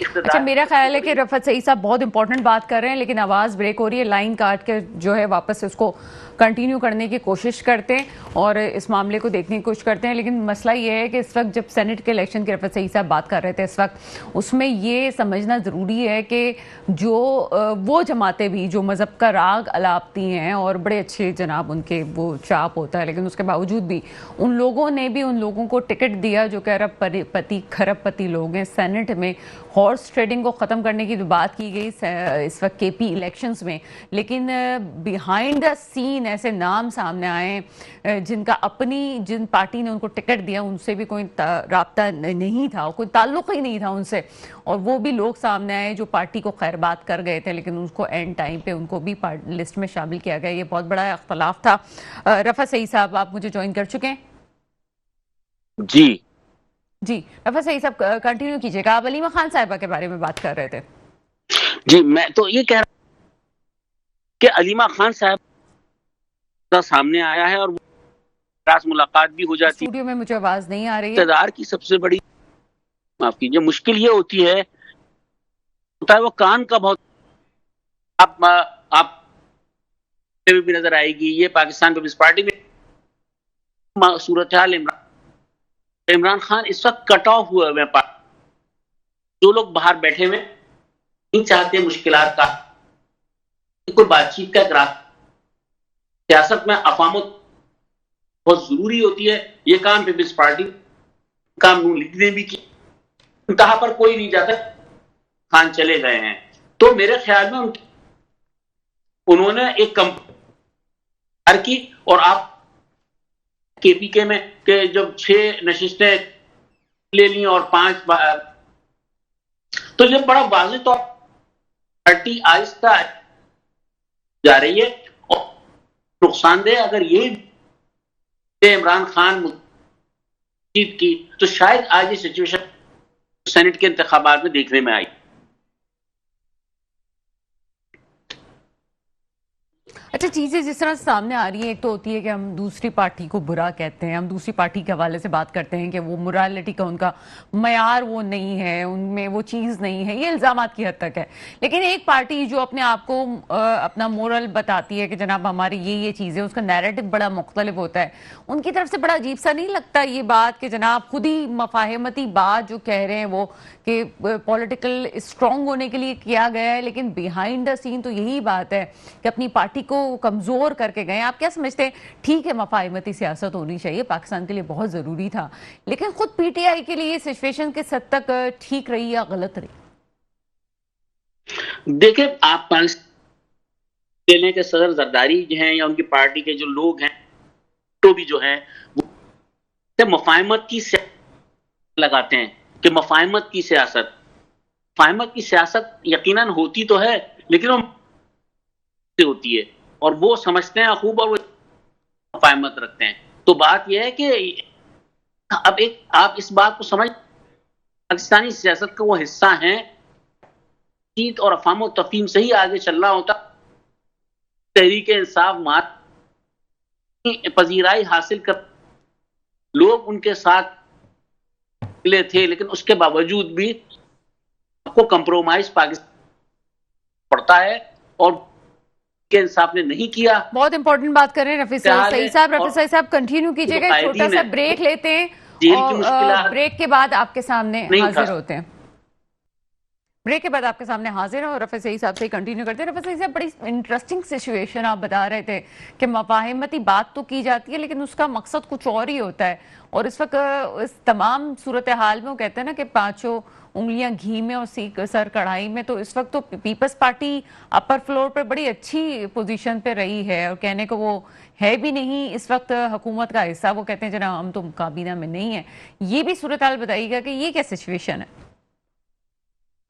اچھا میرا خیال ہے کہ رفعت سعید صاحب بہت امپورٹنٹ بات کر رہے ہیں لیکن آواز بریک ہو رہی ہے, لائن کاٹ کے جو ہے واپس اس کو کنٹینیو کرنے کی کوشش کرتے ہیں اور اس معاملے کو دیکھنے کی کوشش کرتے ہیں. لیکن مسئلہ یہ ہے کہ اس وقت جب سینٹ کے الیکشن کی رفعت سعید صاحب بات کر رہے تھے اس وقت اس میں یہ سمجھنا ضروری ہے کہ جو وہ جماعتیں بھی جو مذہب کا راگ الاپتی ہیں اور بڑے اچھے جناب ان کے وہ چاپ ہوتا ہے لیکن اس کے باوجود بھی ان لوگوں نے بھی ان لوگوں کو ٹکٹ دیا جو کہ ارب پتی کھرب پتی لوگ ہیں. سینٹ میں ہارس ٹریڈنگ کو ختم کرنے کی بات کی گئی اس وقت کے پی الیکشنز میں, لیکن بیہائنڈ دا سین ایسے نام سامنے آئے جن پارٹی نے ان کو ٹکٹ دیا ان سے بھی کوئی رابطہ نہیں تھا, کوئی تعلق ہی نہیں تھا ان سے, اور وہ بھی لوگ سامنے آئے جو پارٹی کو خیر بات کر گئے تھے لیکن ان کو اینڈ ٹائم پہ ان کو بھی لسٹ میں شامل کیا گیا. یہ بہت بڑا اختلاف تھا. رفعت سعید صاحب آپ مجھے جوائن کر چکے ہیں؟ جی رفعت صحیح صاحب کنٹینیو کیجیے گا. آپ علیمہ خان صاحبہ کے بارے میں بات کر رہے تھے. جی میں تو یہ کہہ رہا ہوں کہ علیمہ خان صاحب کا سامنے آیا ہے اور ملاقات بھی ہو جاتی ہے. اسٹوڈیو میں مجھے آواز نہیں آ رہی ہے. اقتدار کی سب سے بڑی معاف کیجیے مشکل یہ ہوتی ہے وہ کان کا بہت آپ بھی نظر آئے گی. یہ پاکستان پیپلز پارٹی میں صورتحال عمران خان اس وقت کٹ آف ہوئے ہوئے ہیں. جو لوگ باہر بیٹھے ہوئے نہیں چاہتے مشکلات کا کوئی بات چیت کا اقرار. سیاست میں افہام بہت ضروری ہوتی ہے. یہ کام پیپلز پارٹی کام لیگ نے بھی کی, انتہا پر کوئی نہیں جاتا. خان چلے گئے ہیں تو میرے خیال میں انہوں نے ایک کمپنی کی اور آپ کے پی کے میں کہ جب 6 نشستیں لے لی اور 5 تو یہ بڑا واضح طور پارٹی آہستہ جا رہی ہے اور نقصان دہ اگر یہ عمران خان جیت کی تو شاید آج یہ سچویشن سینٹ کے انتخابات میں دیکھنے میں آئی. اچھا چیزیں جس طرح سامنے آ رہی ہیں, ایک تو ہوتی ہے کہ ہم دوسری پارٹی کو برا کہتے ہیں, ہم دوسری پارٹی کے حوالے سے بات کرتے ہیں کہ وہ مورالٹی کا ان کا معیار وہ نہیں ہے, ان میں وہ چیز نہیں ہے, یہ الزامات کی حد تک ہے. لیکن ایک پارٹی جو اپنے آپ کو اپنا مورل بتاتی ہے کہ جناب ہماری یہ چیزیں, اس کا نیریٹو بڑا مختلف ہوتا ہے, ان کی طرف سے بڑا عجیب سا نہیں لگتا یہ بات کہ جناب خود ہی مفاہمتی بات جو کہہ رہے ہیں وہ کہ پولیٹیکل اسٹرانگ ہونے کے لیے کیا گیا ہے لیکن بیہائنڈ دا سین تو یہی بات ہے کہ اپنی پارٹی کو کمزور کر کے گئے. آپ کیا سمجھتے ہیں؟ ٹھیک ہے مفاہمتی سیاست ہونی چاہیے, پاکستان کے لیے بہت ضروری تھا, لیکن خود پی ٹی آئی کے لیے سچویشن کس حد تک ٹھیک رہی یا غلط رہی؟ دیکھیں آپ پاکستان کے صدر زرداری جو ہیں یا ان کی پارٹی کے جو لوگ ہیں تو بھی جو ہیں وہ مفاہمت کی سیاست لگاتے ہیں کہ مفاہمت کی سیاست یقیناً ہوتی تو ہے لیکن وہ ہوتی ہے اور وہ سمجھتے ہیں خوب اور وہ مفاہمت رکھتے ہیں. تو بات یہ ہے کہ اب آپ اس بات کو سمجھ پاکستانی سیاست کا وہ حصہ ہیں اور افہام و تفہیم سے ہی آگے چل رہا ہوتا. تحریک انصاف پذیرائی حاصل کر لوگ ان کے ساتھ ملے تھے لیکن اس کے باوجود بھی آپ کو کمپرومائز پاکستان پڑتا ہے اور کے انصاف نے نہیں کیا. بہت امپورٹنٹ بات کر رہے ہیں رفیع سعید صاحب کنٹینیو کیجئے گا. چھوٹا سا بریک لیتے ہیں اور بریک کے بعد آپ کے سامنے حاضر ہوتے ہیں. بریک کے بعد آپ کے سامنے حاضر ہیں اور رفیع سعید صاحب سے کنٹینیو کرتے ہیں. رفیع سعید صاحب بڑی انٹرسٹنگ سچویشن آپ بتا رہے تھے کہ مفاہمتی بات تو کی جاتی ہے لیکن اس کا مقصد کچھ اور ہی ہوتا ہے, اور اس وقت اس تمام صورتحال میں وہ کہتے ہیں نا کہ 5 انگلیاں گھی میں اور سر کڑھائی میں, تو اس وقت تو پیپلز پارٹی اپر فلور پر بڑی اچھی پوزیشن پہ رہی ہے اور کہنے کو وہ ہے بھی نہیں اس وقت حکومت کا حصہ. وہ کہتے ہیں جناب ہم تو کابینہ میں نہیں ہیں. یہ بھی صورتحال بتائیے گا کہ یہ کیا سچویشن ہے؟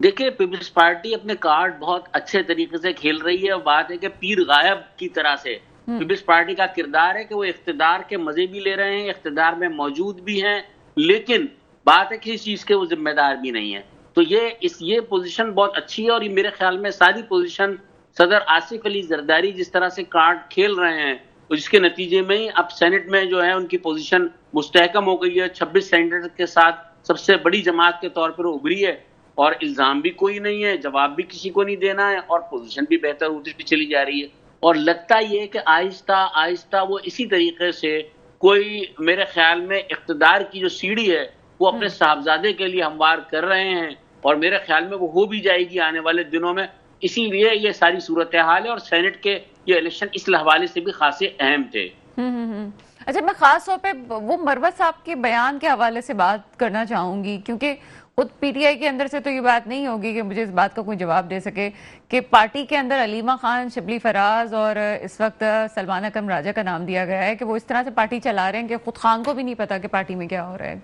دیکھیں پیپلز پارٹی اپنے کارڈ بہت اچھے طریقے سے کھیل رہی ہے. بات ہے کہ پیر غائب کی طرح سے پیپلز پارٹی کا کردار ہے کہ وہ اقتدار کے مزے بھی لے رہے ہیں, اقتدار میں موجود بھی ہیں, لیکن بات ہے کہ اس چیز کے وہ ذمہ دار بھی نہیں ہے. تو یہ پوزیشن بہت اچھی ہے اور یہ میرے خیال میں ساری پوزیشن صدر آصف علی زرداری جس طرح سے کارڈ کھیل رہے ہیں جس کے نتیجے میں ہی اب سینٹ میں جو ہے ان کی پوزیشن مستحکم ہو گئی ہے. 26 سینیٹر کے ساتھ سب سے بڑی جماعت کے طور پر ابھری ہے اور الزام بھی کوئی نہیں ہے، جواب بھی کسی کو نہیں دینا ہے، اور پوزیشن بھی بہتر ہوتی چلی جا رہی ہے. اور لگتا یہ ہے کہ آہستہ آہستہ وہ اسی طریقے سے کوئی میرے خیال میں اقتدار کی جو سیڑھی ہے وہ اپنے صاحبزادے کے لیے ہموار کر رہے ہیں، اور میرے خیال میں وہ ہو بھی جائے گی آنے والے دنوں میں. اسی لیے یہ ساری صورتحال ہے، اور سینٹ کے یہ الیکشن اس حوالے سے بھی خاصے اہم تھے. اچھا، میں خاص طور پہ وہ مروت صاحب کے بیان کے حوالے سے بات کرنا چاہوں گی، کیونکہ خود پی ٹی آئی کے اندر سے تو یہ بات نہیں ہوگی کہ مجھے اس بات کا کوئی جواب دے سکے کہ پارٹی کے اندر علیمہ خان، شبلی فراز اور اس وقت سلمان اکرم راجہ کا نام دیا گیا ہے کہ وہ اس طرح سے پارٹی چلا رہے ہیں کہ خود خان کو بھی نہیں پتا کہ پارٹی میں کیا ہو رہا ہے.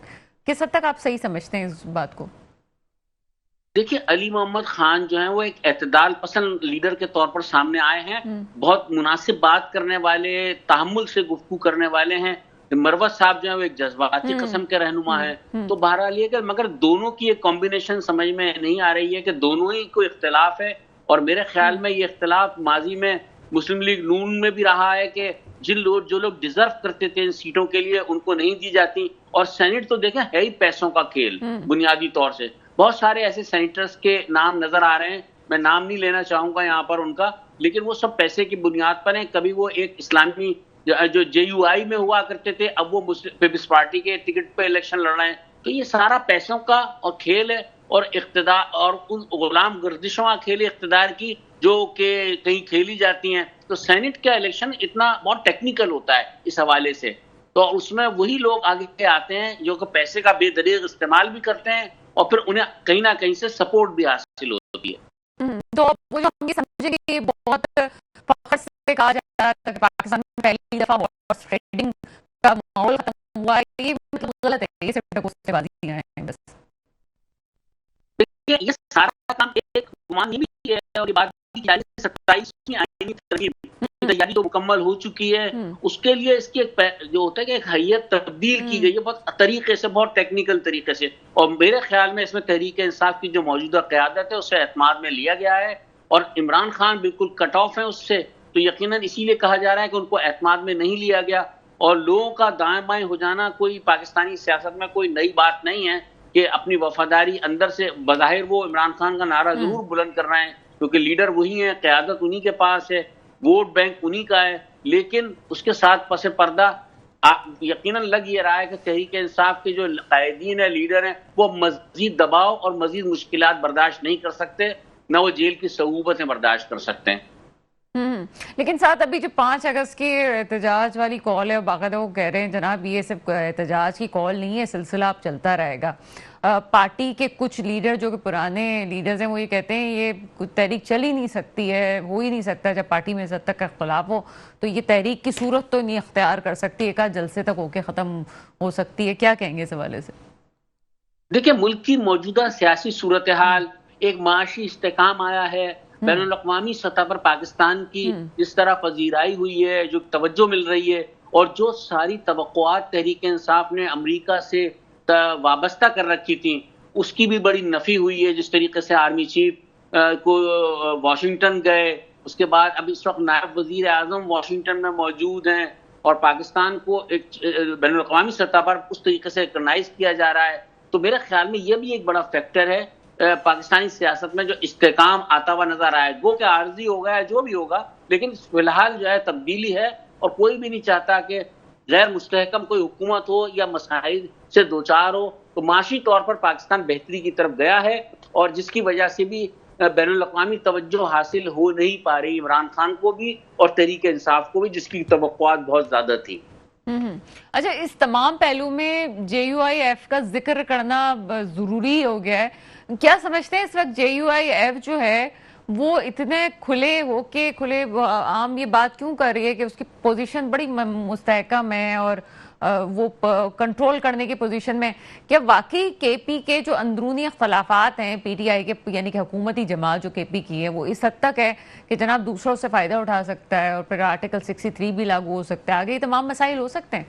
کس حد تک آپ صحیح سمجھتے ہیں اس بات کو؟ دیکھیے، علی محمد خان جو ہیں وہ ایک اعتدال پسند لیڈر کے طور پر سامنے آئے ہیں، بہت مناسب بات کرنے والے، تحمل سے گفتگو کرنے والے ہیں. مروت صاحب جو ہیں وہ ایک جذباتی قسم کے رہنما ہیں. تو بہرحال یہ کہ مگر دونوں کی ایک کمبینیشن سمجھ میں نہیں آ رہی ہے کہ دونوں ہی کو اختلاف ہے. اور میرے خیال میں یہ اختلاف ماضی میں مسلم لیگ نون میں بھی رہا ہے کہ جو لوگ ڈیزرو کرتے تھے ان سیٹوں کے لیے ان کو نہیں دی جاتی. اور سینٹ تو دیکھیں ہے ہی پیسوں کا کھیل بنیادی طور سے. بہت سارے ایسے سینیٹرز کے نام نظر آ رہے ہیں، میں نام نہیں لینا چاہوں گا یہاں پر ان کا، لیکن وہ سب پیسے کی بنیاد پر ہیں. کبھی وہ ایک اسلامی جو جے یو آئی میں ہوا کرتے تھے، اب وہ پیپلز پارٹی کے ٹکٹ پہ الیکشن لڑ رہے ہیں. تو یہ سارا پیسوں کا اور کھیل ہے، اور اقتدار اور ان غلام گردشوں کا کھیل اقتدار کی جو کہ کہیں کھیلی جاتی ہیں. تو سینٹ کا الیکشن اتنا بہت ٹیکنیکل ہوتا ہے اس حوالے سے. تو اس میں وہی لوگ آگے آتے ہیں جو کہ پیسے کا بے دریغ استعمال بھی کرتے ہیں، اور پھر انہیں کہیں نہ کہیں سے سپورٹ بھی حاصل ہوتی ہے. تو وہ جو ہم یہ سمجھیں کہ بہت فخر سے کہا جاتا ہے کہ پاکستان میں پہلی دفعہ ہارس ٹریڈنگ کا ماحول ختم ہوا ہے، یہ مطلب غلط ہے، یہ صرف ڈکوستے بازی ہیں بس. یہ سارا کام ایک گمان بھی ہے، اور یہ بات کی جا رہی ہے 27 میں آئینی ترمیم کی تیاری تو مکمل ہو چکی ہے. اس کے لیے اس کی ایک جو ہوتا ہے کہ ایک حیت تبدیل کی گئی ہے بہت طریقے سے، بہت ٹیکنیکل طریقے سے. اور میرے خیال میں اس میں تحریک انصاف کی جو موجودہ قیادت ہے اسے اعتماد میں لیا گیا ہے، اور عمران خان بالکل کٹ آف ہیں اس سے. تو یقیناً اسی لیے کہا جا رہا ہے کہ ان کو اعتماد میں نہیں لیا گیا. اور لوگوں کا دائیں بائیں ہو جانا کوئی پاکستانی سیاست میں کوئی نئی بات نہیں ہے کہ اپنی وفاداری اندر سے بظاہر وہ عمران خان کا نعرہ ضرور بلند کر رہے ہیں کیونکہ لیڈر وہی ہیں، قیادت انہی کے پاس ہے، ووٹ بینک انہی کا ہے. لیکن اس کے ساتھ پس پردہ یقیناً لگ یہ رہا ہے کہ تحریک انصاف کے جو قائدین ہیں، لیڈر ہیں، وہ مزید دباؤ اور مزید مشکلات برداشت نہیں کر سکتے، نہ وہ جیل کی صعوبتیں برداشت کر سکتے ہیں. لیکن ساتھ ابھی جو 5 اگست کی احتجاج والی کال ہے، باقاعدہ وہ کہہ رہے ہیں جناب یہ صرف احتجاج کی کال نہیں ہے، سلسلہ اب چلتا رہے گا. پارٹی کے کچھ لیڈر جو کہ پرانے لیڈرز ہیں وہ یہ کہتے ہیں یہ تحریک چل ہی نہیں سکتی ہے، ہو ہی نہیں سکتا جب پارٹی میں اس حد تک کا اختلاف ہو، تو یہ تحریک کی صورت تو نہیں اختیار کر سکتی، ایک آدھ جلسے تک ہو کے ختم ہو سکتی ہے. کیا کہیں گے اس حوالے سے؟ دیکھیں، ملک کی موجودہ سیاسی صورتحال، ایک معاشی استحکام آیا ہے، بین الاقوامی سطح پر پاکستان کی جس طرح پذیرائی ہوئی ہے، جو توجہ مل رہی ہے، اور جو ساری توقعات تحریک انصاف نے امریکہ سے وابستہ کر رکھی تھیں اس کی بھی بڑی نفی ہوئی ہے. جس طریقے سے آرمی چیف کو واشنگٹن گئے، اس کے بعد اب اس وقت نائب وزیر اعظم واشنگٹن میں موجود ہیں، اور پاکستان کو ایک بین الاقوامی سطح پر اس طریقے سے ریکگنائز کیا جا رہا ہے. تو میرے خیال میں یہ بھی ایک بڑا فیکٹر ہے پاکستانی سیاست میں جو استحکام آتا ہوا نظر آیا ہے. وہ کہ عارضی ہوگا یا جو بھی ہوگا، لیکن فی الحال جو ہے تبدیلی ہے، اور کوئی بھی نہیں چاہتا کہ غیر مستحکم کوئی حکومت ہو یا مسائل سے دوچار ہو. تو معاشی طور پر پاکستان بہتری کی طرف گیا ہے، اور جس کی وجہ سے بھی بین الاقوامی توجہ حاصل ہو نہیں پا رہی عمران خان کو بھی اور تحریک انصاف کو بھی، جس کی توقعات بہت زیادہ تھی. اچھا، اس تمام پہلو میں جے یو آئی ایف کا ذکر کرنا ضروری ہو گیا ہے. کیا سمجھتے ہیں اس وقت جے یو آئی ایف جو ہے وہ اتنے کھلے ہو کے کھلے عام یہ بات کیوں کر رہی ہے کہ اس کی پوزیشن بڑی مستحکم ہے اور وہ کنٹرول کرنے کی پوزیشن میں؟ کیا واقعی کے پی کے جو اندرونی اختلافات ہیں پی ٹی آئی کے یعنی کہ حکومتی جماعت جو کے پی کی ہے وہ اس حد تک ہے کہ جناب دوسروں سے فائدہ اٹھا سکتا ہے اور پھر آرٹیکل 63 بھی لاگو ہو سکتا ہے، آگے یہ تمام مسائل ہو سکتے ہیں؟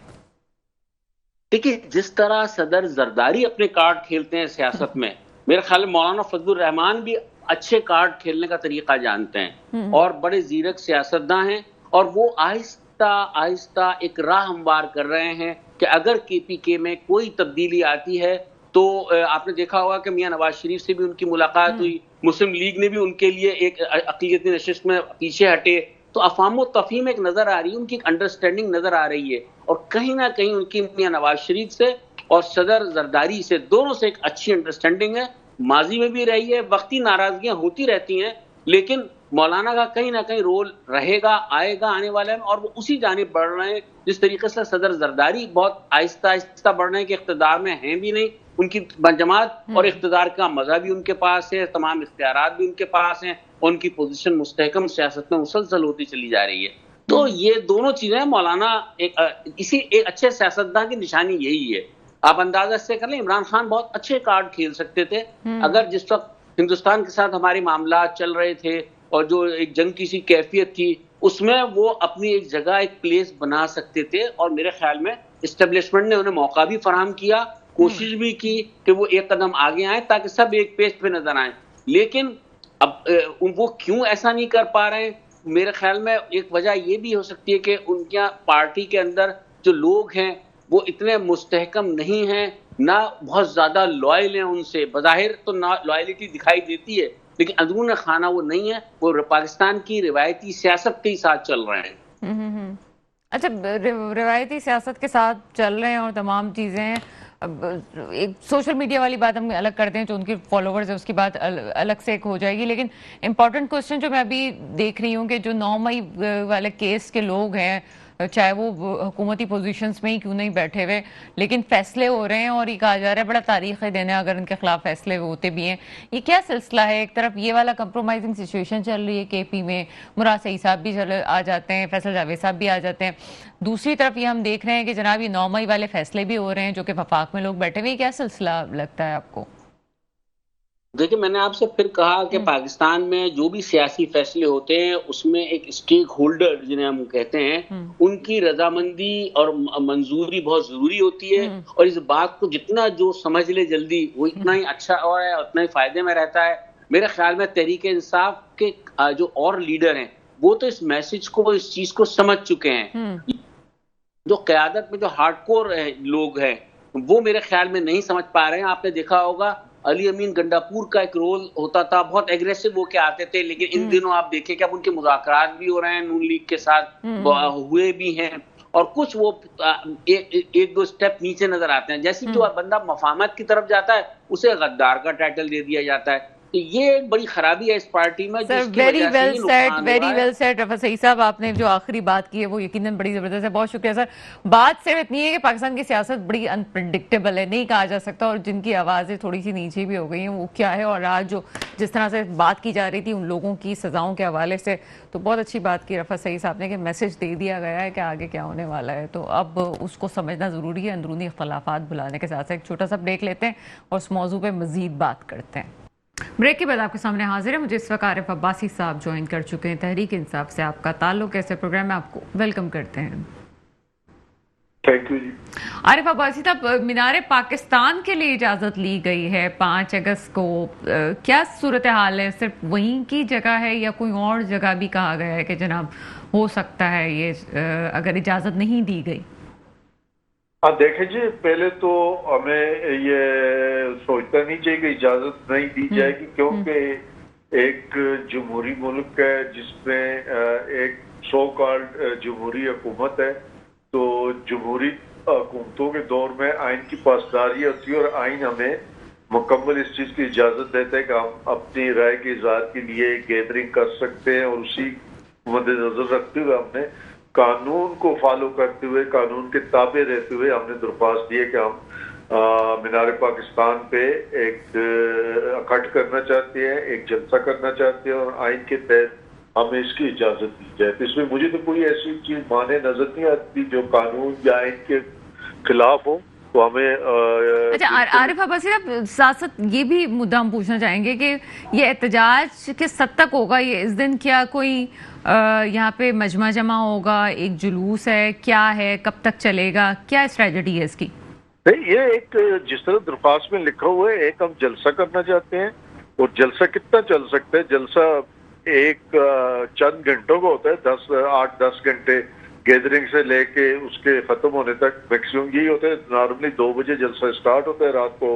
دیکھیے، جس طرح صدر زرداری اپنے کارڈ کھیلتے ہیں سیاست میں، میرے خیال میں مولانا فضل الرحمان بھی اچھے کارڈ کھیلنے کا طریقہ جانتے ہیں اور بڑے زیرک سیاستداں ہیں، اور وہ آہستہ آہستہ ایک راہ ہموار کر رہے ہیں کہ اگر کے پی کے میں کوئی تبدیلی آتی ہے تو آپ نے دیکھا ہوگا کہ میاں نواز شریف سے بھی ان کی ملاقات ہوئی، مسلم لیگ نے بھی ان کے لیے ایک اقلیتی نشست میں پیچھے ہٹے، تو افہام و تفہیم ایک نظر آ رہی ہے، ان کی ایک انڈرسٹینڈنگ نظر آ رہی ہے، اور کہیں نہ کہیں ان کی میاں نواز شریف سے اور صدر زرداری سے دونوں سے ایک اچھی انڈرسٹینڈنگ ہے، ماضی میں بھی رہی ہے، وقتی ناراضگیاں ہوتی رہتی ہیں، لیکن مولانا کا کہیں نہ کہیں رول رہے گا، آئے گا آنے والے میں، اور وہ اسی جانب بڑھ رہے ہیں جس طریقے سے صدر زرداری بہت آہستہ آہستہ بڑھ رہے ہیں کہ اقتدار میں ہیں بھی نہیں، ان کی جماعت اور اقتدار کا مزہ بھی ان کے پاس ہے، تمام اختیارات بھی ان کے پاس ہیں، ان کی پوزیشن مستحکم سیاست میں مسلسل ہوتی چلی جا رہی ہے. تو یہ دونوں چیزیں مولانا اسی ایک اچھے سیاستدان کی نشانی یہی ہے. آپ اندازہ سے کر لیں، عمران خان بہت اچھے کارڈ کھیل سکتے تھے اگر جس وقت ہندوستان کے ساتھ ہمارے معاملات چل رہے تھے اور جو ایک جنگ کی سی کیفیت تھی اس میں وہ اپنی ایک جگہ ایک پلیس بنا سکتے تھے، اور میرے خیال میں اسٹیبلشمنٹ نے انہیں موقع بھی فراہم کیا، کوشش بھی کی کہ وہ ایک قدم آگے آئیں تاکہ سب ایک پیج پہ نظر آئیں. لیکن اب وہ کیوں ایسا نہیں کر پا رہے ہیں؟ میرے خیال میں ایک وجہ یہ بھی ہو سکتی ہے کہ ان کی پارٹی کے اندر جو لوگ ہیں وہ اتنے مستحکم نہیں ہیں، نہ بہت زیادہ لوائل ہیں ان سے، بظاہر تو لوائلٹی دکھائی دیتی ہے لیکن اندرون خانہ وہ نہیں ہے، وہ پاکستان کی روایتی سیاست کے ساتھ چل رہے ہیں. اچھا، روایتی سیاست کے ساتھ چل رہے ہیں اور تمام چیزیں ہیں. ایک سوشل میڈیا والی بات ہم الگ کرتے ہیں، جو ان کے فالوورز ہیں اس کی بات الگ سے ایک ہو جائے گی، لیکن امپورٹنٹ کوسچن جو میں ابھی دیکھ رہی ہوں کہ جو 9 مئی والے کیس کے لوگ ہیں، چاہے وہ حکومتی پوزیشنز میں ہی کیوں نہیں بیٹھے ہوئے، لیکن فیصلے ہو رہے ہیں اور یہ کہا جا رہا ہے بڑا تاریخی دن ہے اگر ان کے خلاف فیصلے ہوتے بھی ہیں. یہ کیا سلسلہ ہے؟ ایک طرف یہ والا کمپرومائزنگ سچویشن چل رہی ہے کے پی میں، مراد سعید صاحب بھی آ جاتے ہیں، فیصل جاوید صاحب بھی آ جاتے ہیں، دوسری طرف یہ ہم دیکھ رہے ہیں کہ جناب یہ 9 مئی والے فیصلے بھی ہو رہے ہیں جو کہ وفاق میں لوگ بیٹھے ہوئے. کیا سلسلہ لگتا ہے آپ کو؟ دیکھیں، میں نے آپ سے پھر کہا کہ پاکستان میں جو بھی سیاسی فیصلے ہوتے ہیں اس میں ایک اسٹیک ہولڈر جنہیں ہم کہتے ہیں ان کی رضامندی اور منظوری بہت ضروری ہوتی ہے، اور اس بات کو جتنا جو سمجھ لے جلدی وہ اتنا ہی اچھا ہے، اتنا ہی فائدے میں رہتا ہے. میرے خیال میں تحریک انصاف کے جو اور لیڈر ہیں وہ تو اس میسج کو، اس چیز کو سمجھ چکے ہیں. جو قیادت میں جو ہارڈ کور لوگ ہیں وہ میرے خیال میں نہیں سمجھ پا رہے ہیں. آپ نے دیکھا ہوگا علی امین گنڈاپور کا ایک رول ہوتا تھا، بہت ایگریسو ہو کے آتے تھے، لیکن ان دنوں آپ دیکھیں کہ اب ان کے مذاکرات بھی ہو رہے ہیں، نون لیگ کے ساتھ ہوئے بھی ہیں، اور کچھ وہ ایک دو سٹیپ نیچے نظر آتے ہیں. جیسے جو بندہ مفاہمت کی طرف جاتا ہے اسے غدار کا ٹائٹل دے دیا جاتا ہے. تو یہ ایک بڑی خرابی ہے اس پارٹی میں جس کی وجہ سے یہ نقصان ہوا ہے. ویری ویل سیٹ رفعت سعید صاحب، آپ نے جو آخری بات کی ہے وہ یقیناً بڑی زبردست ہے. بہت شکریہ سر. بات صرف اتنی ہے کہ پاکستان کی سیاست بڑی انپریڈکٹیبل ہے، نہیں کہا جا سکتا، اور جن کی آوازیں تھوڑی سی نیچے بھی ہو گئی ہیں وہ کیا ہے. اور آج جو جس طرح سے بات کی جا رہی تھی ان لوگوں کی سزاؤں کے حوالے سے، تو بہت اچھی بات کی رفعت سعید صاحب نے کہ میسج دے دیا گیا ہے کہ آگے کیا ہونے والا ہے. تو اب اس کو سمجھنا ضروری ہے. اندرونی اختلافات بلانے کے ساتھ ایک چھوٹا سا بریک لیتے ہیں اور اس موضوع پہ مزید بات کرتے ہیں. بریک کے بعد آپ کے سامنے حاضر ہے. مجھے اس وقت عارف عباسی صاحب جوائن کر چکے ہیں. تحریک انصاف سے آپ کا تعلق ایسے پروگرام میں آپ کو ویلکم کرتے ہیں. تھینک یو جی. عارف عباسی صاحب، مینار پاکستان کے لیے اجازت لی گئی ہے 5 اگست کو، کیا صورتحال ہے؟ صرف وہیں کی جگہ ہے یا کوئی اور جگہ بھی کہا گیا ہے کہ جناب ہو سکتا ہے یہ اگر اجازت نہیں دی گئی؟ دیکھیں جی، پہلے تو ہمیں یہ سوچنا نہیں چاہیے کہ اجازت نہیں دی جائے گی، کیونکہ ایک جمہوری ملک ہے جس میں ایک سو کالڈ جمہوری حکومت ہے. تو جمہوری حکومتوں کے دور میں آئین کی پاسداری ہوتی ہے، اور آئین ہمیں مکمل اس چیز کی اجازت دیتا ہے کہ ہم اپنی رائے کے اظہار کے لیے گیدرنگ کر سکتے ہیں، اور اسی مد نظر رکھتے ہوئے ہم نے قانون کو فالو کرتے ہوئے، قانون کے تابع رہتے ہوئے ہم نے درخواست دی ہے کہ ہم مینار پاکستان پہ ایک اکٹھ کرنا چاہتے ہیں، ایک جلسہ کرنا چاہتے ہیں، اور آئین کے تحت ہمیں اس کی اجازت دی جائے. تو اس میں مجھے تو کوئی ایسی چیز مانے نظر نہیں آتی جو قانون یا آئین کے خلاف ہو. تو ہمیں اچھا عارف عباسی صاحب، ساتھ یہ بھی مدعا ہم پوچھنا چاہیں گے کہ یہ احتجاج کس حد تک ہوگا؟ یہ اس دن کیا کوئی یہاں پہ مجمع جمع ہوگا، ایک جلوس ہے، کیا ہے، کب تک چلے گا، کیا اسٹریٹجی ہے اس کی؟ نہیں، یہ ایک جس طرح درخواست میں لکھا ہوا ہے، ایک ہم جلسہ کرنا چاہتے ہیں، اور جلسہ کتنا چل سکتا ہے؟ جلسہ ایک چند گھنٹوں کا ہوتا ہے، 8-10 گھنٹے گیدرنگ سے لے کے اس کے ختم ہونے تک میکسیمم یہی ہوتا ہے. نارملی 2 بجے جلسہ سٹارٹ ہوتا ہے رات کو،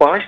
5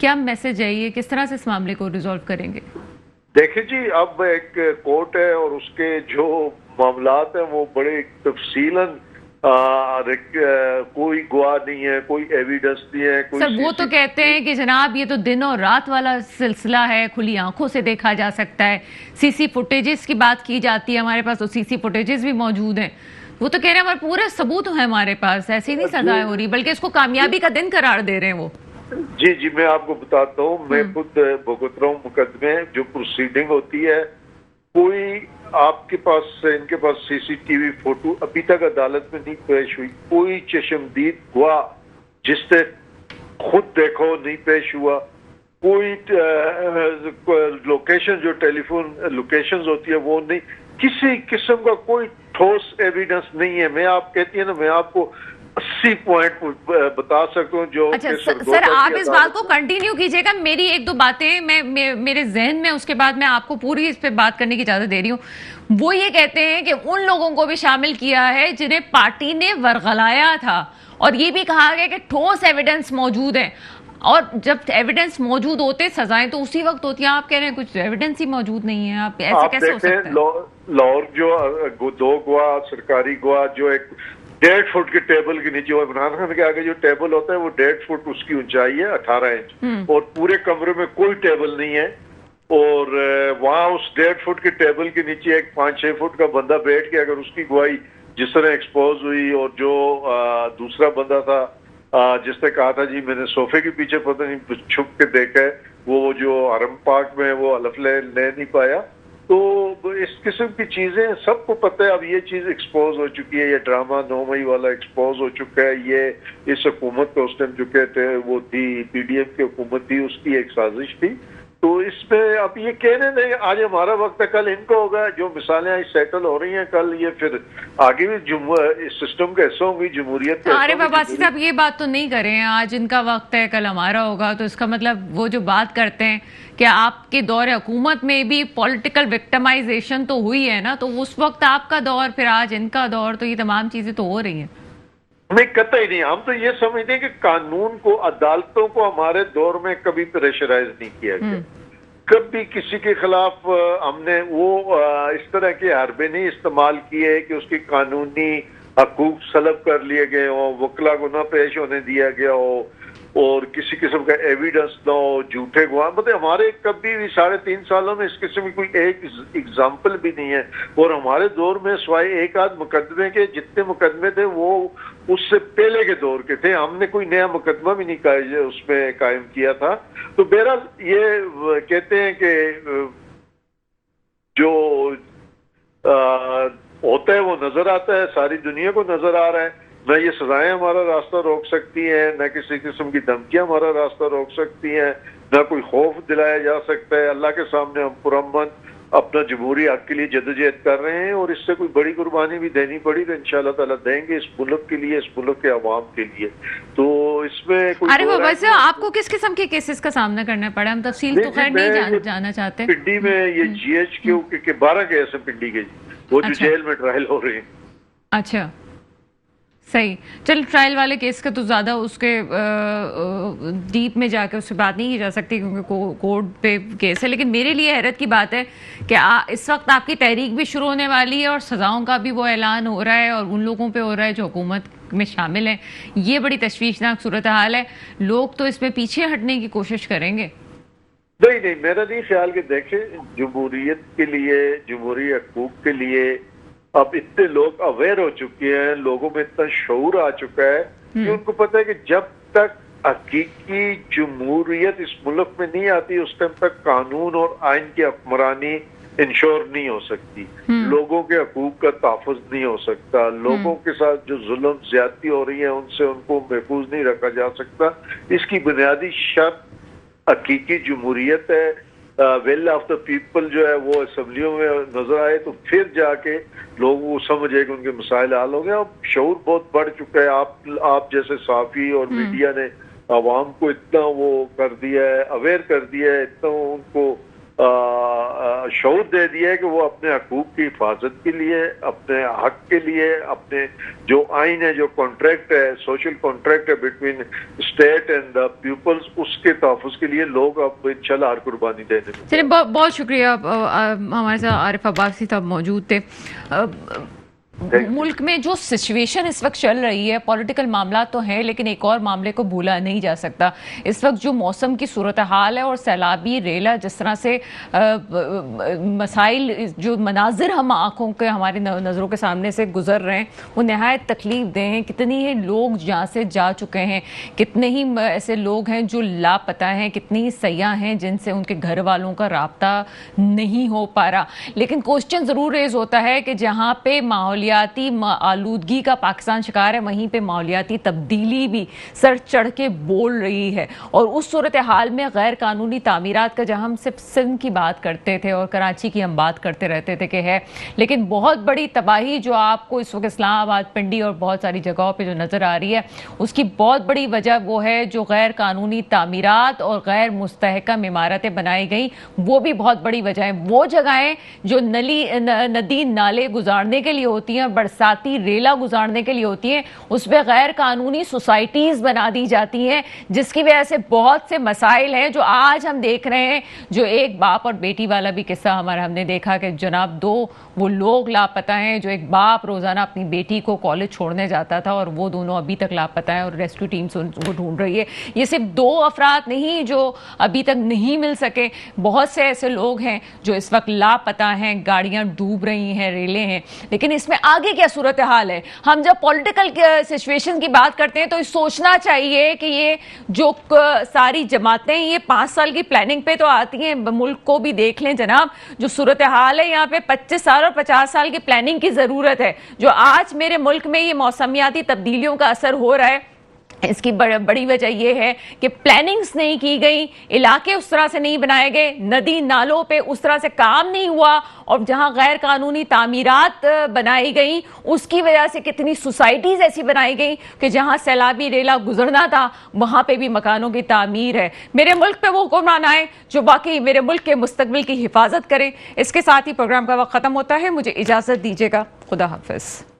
کیا میسج ہے یہ, کس طرح سے اس معاملے کو ریزالو کریں گے؟ دیکھیں جی, اب ایک کورٹ ہے اور اس کے جو معاملات ہیں وہ بڑے تفصیلاً کوئی گواہ نہیں ہے, کوئی ایویڈنس نہیں ہے. سر وہ تو کہتے ہیں کہ جناب یہ تو دن اور رات والا سلسلہ ہے, کھلی آنکھوں سے دیکھا جا سکتا ہے. سی سی فوٹیجز کی بات کی جاتی ہے, ہمارے پاس تو سی سی فوٹیجز بھی موجود ہیں. وہ تو کہہ رہے ہیں ہمارے پورے ثبوت ہیں ہمارے پاس, ایسی نہیں سزائیں ہو رہی بلکہ اس کو کامیابی کا دن قرار دے رہے ہیں وہ. جی میں آپ کو بتاتا ہوں, میں خود بھگت رہا ہوں مقدمے. جو پروسیڈنگ ہوتی ہے, کوئی آپ کے پاس, ان کے پاس سی سی ٹی وی فوٹو ابھی تک عدالت میں نہیں پیش ہوئی. کوئی چشمدید گواہ جس نے خود دیکھو نہیں پیش ہوا. کوئی لوکیشن جو ٹیلی فون لوکیشنز ہوتی ہے وہ نہیں, کسی قسم کا کوئی ٹھوس ایویڈنس نہیں ہے. میں آپ کہتی ہیں نا, میں آپ کو 80 پوائنٹ بتا سکتا ہوں جو. اچھا سر, آپ اس بات کو کنٹینیو کیجئے گا. میری ایک دو باتیں میرے ذہن میں, اس کے بعد میں آپ کو پوری اس پہ بات کرنے کی اجازت دے رہی ہوں. وہ یہ کہتے ہیں کہ ان لوگوں کو بھی شامل کیا ہے جنہیں پارٹی نے ورغلایا تھا, اور یہ بھی کہا گیا کہ ٹھوس ایویڈنس موجود ہے. اور جب ایویڈنس موجود ہوتے سزائیں تو اسی وقت ہوتی ہیں. آپ کہہ رہے ہیں کچھ ایویڈنس ہی موجود نہیں ہے. آپ ایسے کیسے ہو سکتا ہے؟ لاہور جو 2 گواہ سرکاری گواہ, جو ایک 1.5 فٹ کے ٹیبل کے نیچے, عمران خان کے آگے جو ٹیبل ہوتا ہے وہ 1.5 فٹ اس کی اونچائی ہے, 18 انچ, اور پورے کمرے میں کوئی ٹیبل نہیں ہے. اور وہاں اس 1.5 فٹ کے ٹیبل کے نیچے ایک 5-6 فٹ کا بندہ بیٹھ کے اگر اس کی گواہی جس طرح ایکسپوز ہوئی, اور جو دوسرا بندہ تھا جس نے کہا تھا جی میں نے صوفے کے پیچھے پتہ نہیں چھپ کے دیکھا ہے, وہ جو حرم پاک میں وہ حلف لے نہیں پایا. تو اس قسم کی چیزیں سب کو پتہ ہے. اب یہ چیز ایکسپوز ہو چکی ہے, یہ ڈرامہ 9 مئی والا ایکسپوز ہو چکا ہے. یہ اس حکومت کا اس ٹائم جو کہتے ہیں وہ تھی پی ڈی ایم کی حکومت تھی, اس کی ایک سازش تھی. تو اس میں اب یہ کہنے نہیں, آج ہمارا وقت ہے, کل ان کو ہوگا. جو مثالیں آج سیٹل ہو رہی ہیں, کل یہ پھر آگے بھی سسٹم کا حصہ ہوں گی, جمہوریت کا. عارف عباسی صاحب یہ بات تو نہیں کریں, آج ان کا وقت ہے کل ہمارا ہوگا. تو اس کا مطلب وہ جو بات کرتے ہیں کہ آپ کے دور حکومت میں بھی پولیٹیکل وکٹمائزیشن تو ہوئی ہے نا, تو اس وقت آپ کا دور, پھر آج ان کا دور, تو یہ تمام چیزیں تو ہو رہی ہیں. نہیں, قطعی نہیں. ہم تو یہ سمجھتے ہیں کہ قانون کو, عدالتوں کو ہمارے دور میں کبھی پریشرائز نہیں کیا گیا. کبھی کسی کے خلاف ہم نے وہ اس طرح کے حربے نہیں استعمال کیے کہ اس کی قانونی حقوق سلب کر لیے گئے ہوں, وکلا کو نہ پیش ہونے دیا گیا ہو, اور کسی قسم کا ایویڈنس نہ ہو, جھوٹے گواہ. مطلب ہمارے کبھی بھی 3.5 سالوں میں اس قسم کی کوئی ایک ایگزامپل بھی نہیں ہے. اور ہمارے دور میں سوائے ایک آدھ مقدمے کے, جتنے مقدمے تھے وہ اس سے پہلے کے دور کے تھے. ہم نے کوئی نیا مقدمہ بھی نہیں اس میں قائم کیا تھا. تو بہرحال یہ کہتے ہیں کہ جو ہوتا ہے وہ نظر آتا ہے, ساری دنیا کو نظر آ رہا ہے. نہ یہ سزائیں ہمارا راستہ روک سکتی ہیں, نہ کسی قسم کی دھمکیاں ہمارا راستہ روک سکتی ہیں, نہ کوئی خوف دلایا جا سکتا ہے. اللہ کے سامنے ہم پرامن اپنا جمہوری حق کے لیے جدوجہد کر رہے ہیں, اور اس سے کوئی بڑی قربانی بھی دینی پڑی تو انشاءاللہ تعالیٰ دیں گے اس ملک کے لیے, اس ملک کے عوام کے لیے. تو اس میں ارے وہ ویسے آپ کو کس قسم کے کیسز کا سامنا کرنا پڑا؟ ہم تفصیل تو خیر نہیں جاننا چاہتے. پنڈی میں یہ جی ایچ کیو کے 12 کیس ہیں پنڈی کے, وہ جو جیل میں ٹرائل ہو رہے ہیں. اچھا صحیح. چل ٹرائل والے کیس کا تو زیادہ اس کے ڈیپ میں جا کے اس سے بات نہیں کی جا سکتی کیونکہ کورٹ پہ کیس ہے. لیکن میرے لیے حیرت کی بات ہے کہ اس وقت آپ کی تحریک بھی شروع ہونے والی ہے, اور سزاؤں کا بھی وہ اعلان ہو رہا ہے, اور ان لوگوں پہ ہو رہا ہے جو حکومت میں شامل ہیں. یہ بڑی تشویشناک صورتحال ہے. لوگ تو اس میں پیچھے ہٹنے کی کوشش کریں گے. نہیں, میرا نہیں خیال کہ دیکھیں, جمہوریت کے لیے, جمہوری حقوق کے لیے اب اتنے لوگ اویئر ہو چکے ہیں, لوگوں میں اتنا شعور آ چکا ہے کہ ان کو پتہ ہے کہ جب تک حقیقی جمہوریت اس ملک میں نہیں آتی اس ٹائم تک قانون اور آئین کی حکمرانی انشور نہیں ہو سکتی, لوگوں کے حقوق کا تحفظ نہیں ہو سکتا, لوگوں کے ساتھ جو ظلم زیادتی ہو رہی ہے ان سے ان کو محفوظ نہیں رکھا جا سکتا. اس کی بنیادی شرط حقیقی جمہوریت ہے. ویل آف دا پیپل جو ہے وہ اسمبلیوں میں نظر آئے تو پھر جا کے لوگ وہ سمجھے کہ ان کے مسائل حل ہو گئے. اب شعور بہت بڑھ چکا ہے. آپ جیسے صحافی اور میڈیا نے عوام کو اتنا وہ کر دیا ہے, اویئر کر دیا ہے, اتنا ان کو شعور دے دیا ہے کہ وہ اپنے حقوق کی حفاظت کے لیے، اپنے حق کے لیے، اپنے جو آئین ہے، جو کانٹریکٹ ہے، سوشل کانٹریکٹ ہے between state and the peoples, اس کے تحفظ کے لیے لوگ اب انشاءاللہ ہر قربانی دینے میں. چلیے بہت شکریہ. ہمارے ساتھ عارف عباسی صاحب موجود تھے. ملک میں جو سچویشن اس وقت چل رہی ہے، پولیٹیکل معاملات تو ہیں لیکن ایک اور معاملے کو بھولا نہیں جا سکتا. اس وقت جو موسم کی صورتحال ہے اور سیلابی ریلا جس طرح سے مسائل، جو مناظر ہم آنکھوں کے ہماری نظروں کے سامنے سے گزر رہے ہیں وہ نہایت تکلیف دہ ہیں. کتنی ہی لوگ جہاں سے جا چکے ہیں، کتنے ہی ایسے لوگ ہیں جو لاپتہ ہیں، کتنی ہی سیاح ہیں جن سے ان کے گھر والوں کا رابطہ نہیں ہو پا رہا. لیکن کوشچن ضرور ریز ہوتا ہے کہ جہاں پہ ماحولیاتی آلودگی کا پاکستان شکار ہے، وہیں پہ ماحولیاتی تبدیلی بھی سر چڑھ کے بول رہی ہے. اور اس صورتحال میں غیر قانونی تعمیرات کا جہاں ہم صرف سندھ کی بات کرتے تھے اور کراچی کی ہم بات کرتے رہتے تھے کہ ہے، لیکن بہت بڑی تباہی جو آپ کو اس وقت اسلام آباد، پنڈی اور بہت ساری جگہوں پہ جو نظر آ رہی ہے، اس کی بہت بڑی وجہ وہ ہے جو غیر قانونی تعمیرات اور غیر مستحکم عمارتیں بنائی گئیں. وہ بھی بہت بڑی وجہ ہے. وہ جگہیں جو ندی نالے گزارنے کے لیے ہوتی ہیں، برساتی ریلا گزارنے کے لیے ہوتی ہیں، اس پہ غیر قانونی سوسائٹیز بنا دی جاتی ہیں، جس کی وجہ سے بہت سے مسائل ہیں جو آج ہم دیکھ رہے ہیں. جو ایک باپ اور بیٹی والا بھی قصہ ہم نے دیکھا کہ جناب دو وہ لوگ لاپتہ ہیں. جو ایک باپ روزانہ اپنی بیٹی کو کالج چھوڑنے جاتا تھا اور وہ دونوں ابھی تک لاپتہ ہیں اور ریسکیو ٹیم ان کو ڈھونڈ رہی ہے. یہ صرف 2 افراد نہیں جو ابھی تک نہیں مل سکے، بہت سے ایسے لوگ ہیں جو اس وقت لاپتہ ہیں، گاڑیاں ڈوب رہی ہیں، ریلیں ہیں. لیکن اس میں آگے کیا صورتحال ہے؟ ہم جب پولیٹیکل سچویشن کی بات کرتے ہیں تو سوچنا چاہیے کہ یہ جو ساری جماعتیں یہ 5 سال کی پلاننگ پہ تو آتی ہیں. ملک کو بھی دیکھ لیں جناب، جو صورتحال ہے یہاں پہ 25 سال اور 50 سال کی پلاننگ کی ضرورت ہے. جو آج میرے ملک میں یہ موسمیاتی تبدیلیوں کا اثر ہو رہا ہے، اس کی بڑی وجہ یہ ہے کہ پلاننگز نہیں کی گئی، علاقے اس طرح سے نہیں بنائے گئے، ندی نالوں پہ اس طرح سے کام نہیں ہوا، اور جہاں غیر قانونی تعمیرات بنائی گئیں اس کی وجہ سے کتنی سوسائٹیز ایسی بنائی گئیں کہ جہاں سیلابی ریلا گزرنا تھا وہاں پہ بھی مکانوں کی تعمیر ہے. میرے ملک پہ وہ حکمران آئے جو باقی میرے ملک کے مستقبل کی حفاظت کریں. اس کے ساتھ ہی پروگرام کا وقت ختم ہوتا ہے. مجھے اجازت دیجیے گا. خدا حافظ.